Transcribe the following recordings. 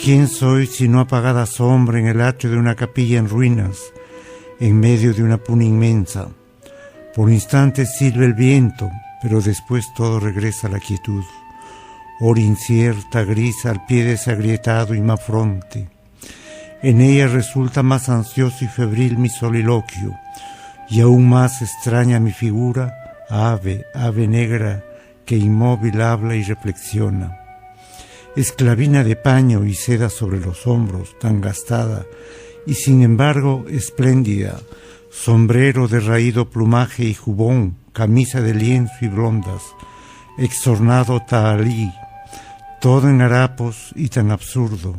¿Quién soy sino apagada sombra en el atrio de una capilla en ruinas, en medio de una puna inmensa? Por instantes silba el viento, pero después todo regresa a la quietud. Hora incierta, gris al pie desagrietado y más fronte. En ella resulta más ansioso y febril mi soliloquio, y aún más extraña mi figura, ave negra que inmóvil habla y reflexiona. Esclavina de paño y seda sobre los hombros, tan gastada y sin embargo espléndida, sombrero de raído plumaje y jubón, camisa de lienzo y blondas, exornado tahalí, todo en harapos y tan absurdo.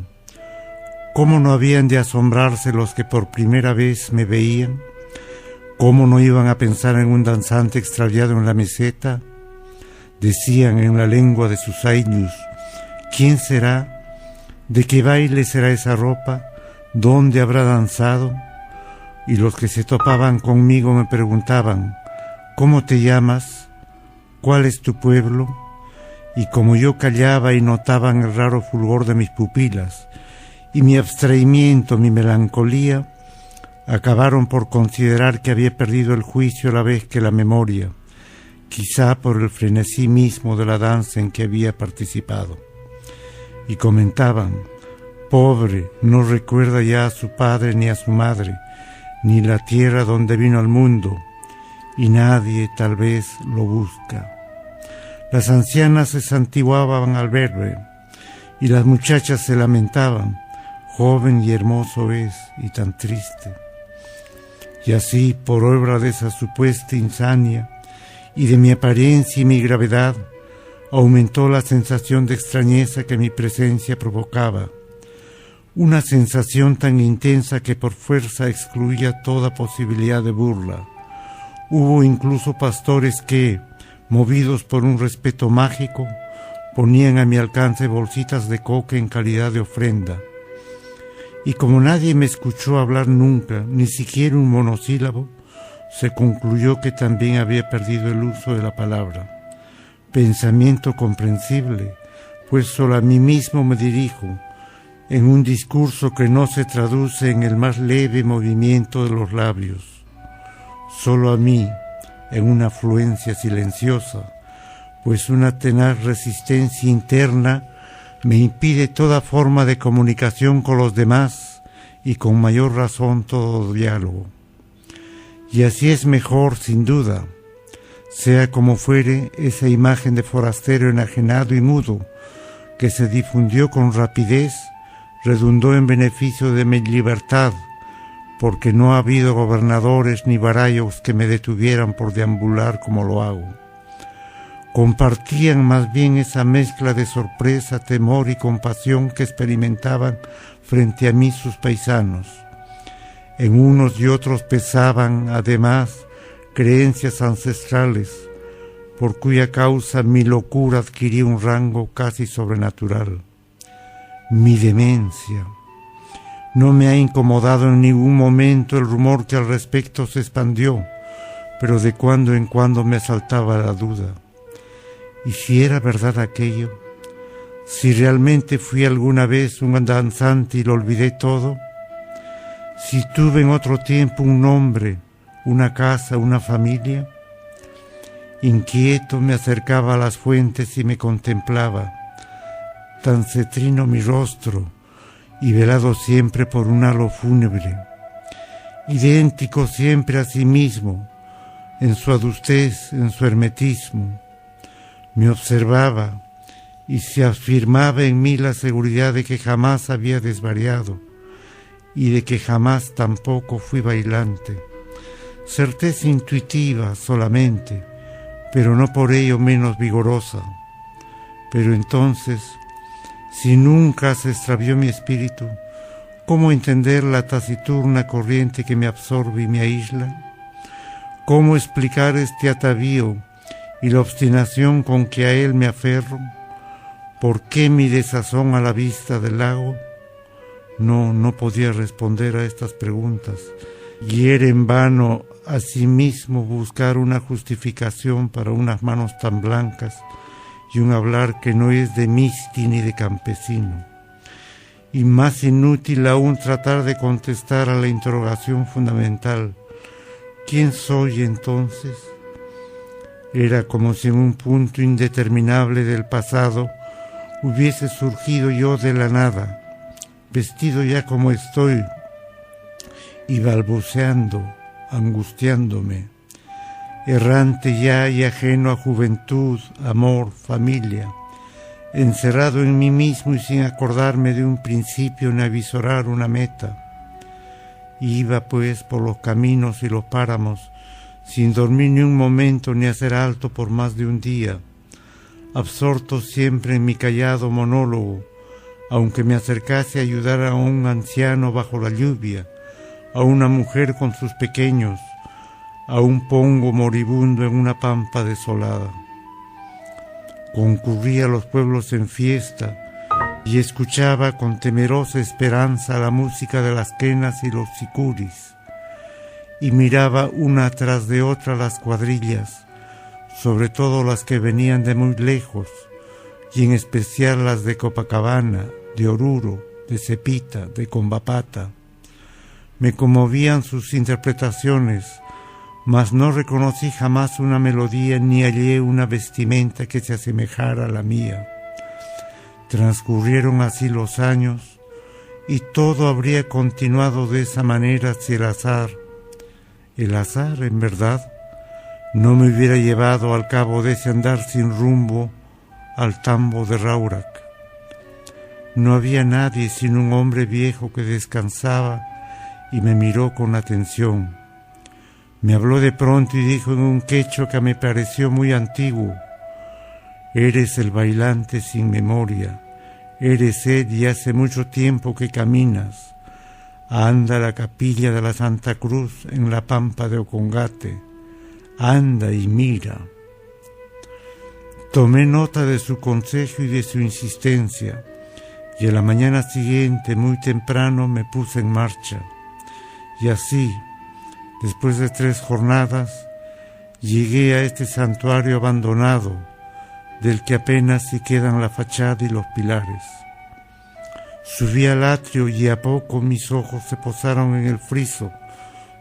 ¿Cómo no habían de asombrarse los que por primera vez me veían? ¿Cómo no iban a pensar en un danzante extraviado en la meseta? Decían en la lengua de sus años, ¿quién será? ¿De qué baile será esa ropa? ¿Dónde habrá danzado? Y los que se topaban conmigo me preguntaban, ¿cómo te llamas? ¿Cuál es tu pueblo? Y como yo callaba y notaban el raro fulgor de mis pupilas, y mi abstraimiento, mi melancolía, acabaron por considerar que había perdido el juicio a la vez que la memoria, quizá por el frenesí mismo de la danza en que había participado. Y comentaban, pobre, no recuerda ya a su padre ni a su madre, ni la tierra donde vino al mundo, y nadie tal vez lo busca. Las ancianas se santiguaban al verme, y las muchachas se lamentaban, joven y hermoso es, y tan triste. Y así, por obra de esa supuesta insania, y de mi apariencia y mi gravedad, aumentó la sensación de extrañeza que mi presencia provocaba, una sensación tan intensa que por fuerza excluía toda posibilidad de burla. Hubo incluso pastores que, movidos por un respeto mágico, ponían a mi alcance bolsitas de coca en calidad de ofrenda. Y como nadie me escuchó hablar nunca, ni siquiera un monosílabo, se concluyó que también había perdido el uso de la palabra. Pensamiento comprensible, pues solo a mí mismo me dirijo, en un discurso que no se traduce en el más leve movimiento de los labios. Solo a mí, en una afluencia silenciosa, pues una tenaz resistencia interna me impide toda forma de comunicación con los demás y con mayor razón todo diálogo. Y así es mejor, sin duda. Sea como fuere, esa imagen de forastero enajenado y mudo, que se difundió con rapidez, redundó en beneficio de mi libertad, porque no ha habido gobernadores ni varayos que me detuvieran por deambular como lo hago. Compartían más bien esa mezcla de sorpresa, temor y compasión que experimentaban frente a mí sus paisanos. En unos y otros pesaban, además, creencias ancestrales, por cuya causa mi locura adquirió un rango casi sobrenatural. Mi demencia. No me ha incomodado en ningún momento el rumor que al respecto se expandió, pero de cuando en cuando me asaltaba la duda. ¿Y si era verdad aquello? ¿Si realmente fui alguna vez un danzante y lo olvidé todo? ¿Si tuve en otro tiempo un nombre, una casa, una familia? Inquieto me acercaba a las fuentes y me contemplaba, tan cetrino mi rostro y velado siempre por un halo fúnebre, idéntico siempre a sí mismo, en su adustez, en su hermetismo. Me observaba y se afirmaba en mí la seguridad de que jamás había desvariado y de que jamás tampoco fui bailante. Certeza intuitiva solamente, pero no por ello menos vigorosa. Pero entonces, si nunca se extravió mi espíritu, ¿cómo entender la taciturna corriente que me absorbe y me aísla? ¿Cómo explicar este atavío y la obstinación con que a él me aferro? ¿Por qué mi desazón a la vista del lago? No podía responder a estas preguntas, y era en vano a sí mismo buscar una justificación para unas manos tan blancas y un hablar que no es de misti ni de campesino. y más inútil aún tratar de contestar a la interrogación fundamental: ¿quién soy entonces? Era como si en un punto indeterminable del pasado hubiese surgido yo de la nada, vestido ya como estoy, y balbuceando, angustiándome, errante ya y ajeno a juventud, amor, familia, encerrado en mí mismo y sin acordarme de un principio ni avisorar una meta. Iba pues por los caminos y los páramos, sin dormir ni un momento ni hacer alto por más de un día, absorto siempre en mi callado monólogo, aunque me acercase a ayudar a un anciano bajo la lluvia, a una mujer con sus pequeños, a un pongo moribundo en una pampa desolada. Concurría a los pueblos en fiesta y escuchaba con temerosa esperanza la música de las quenas y los sicuris, y miraba una tras de otra las cuadrillas, sobre todo las que venían de muy lejos, y en especial las de Copacabana, de Oruro, de Cepita, de Combapata. Me conmovían sus interpretaciones, mas no reconocí jamás una melodía ni hallé una vestimenta que se asemejara a la mía. Transcurrieron así los años y todo habría continuado de esa manera si el azar, en verdad, no me hubiera llevado al cabo de ese andar sin rumbo al tambo de Raurac. No había nadie sino un hombre viejo que descansaba y me miró con atención. Me habló de pronto y dijo en un quechua que me pareció muy antiguo: eres el bailante sin memoria, eres él y hace mucho tiempo que caminas. Anda a la capilla de la Santa Cruz en la pampa de Ocongate, anda y mira. Tomé nota de su consejo y de su insistencia, y a la mañana siguiente, muy temprano, me puse en marcha. Y así, después de 3 jornadas, llegué a este santuario abandonado, del que apenas si quedan la fachada y los pilares. Subí al atrio y a poco mis ojos se posaron en el friso,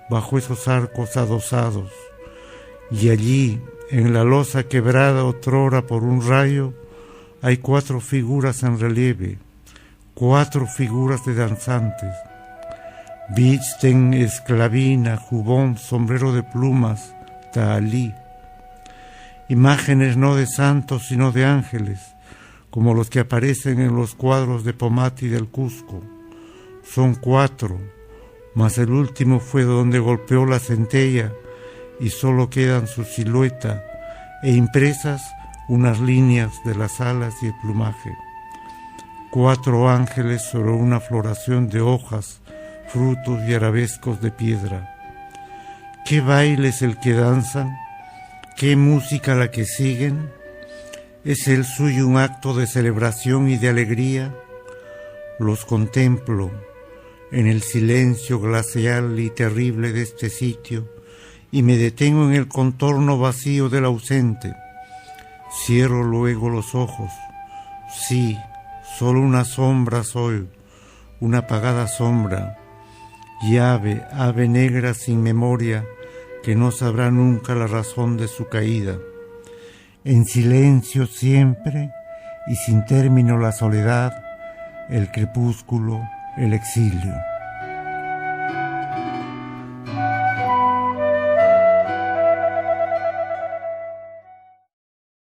bajo esos arcos adosados, y allí, en la losa quebrada otrora por un rayo, hay 4 figuras en relieve, 4 figuras de danzantes. Visten esclavina, jubón, sombrero de plumas, tahalí. Imágenes no de santos sino de ángeles, como los que aparecen en los cuadros de Pomati del Cusco. Son 4, mas el último fue donde golpeó la centella y solo quedan su silueta e impresas unas líneas de las alas y el plumaje. 4 ángeles sobre una floración de hojas, frutos y arabescos de piedra. ¿Qué baile es el que danzan? ¿Qué música la que siguen? ¿Es el suyo un acto de celebración y de alegría? Los contemplo en el silencio glacial y terrible de este sitio y me detengo en el contorno vacío del ausente. Cierro luego los ojos. Sí, solo una sombra soy, una apagada sombra, y ave negra sin memoria que no sabrá nunca la razón de su caída. En silencio siempre y sin término la soledad, el crepúsculo, el exilio.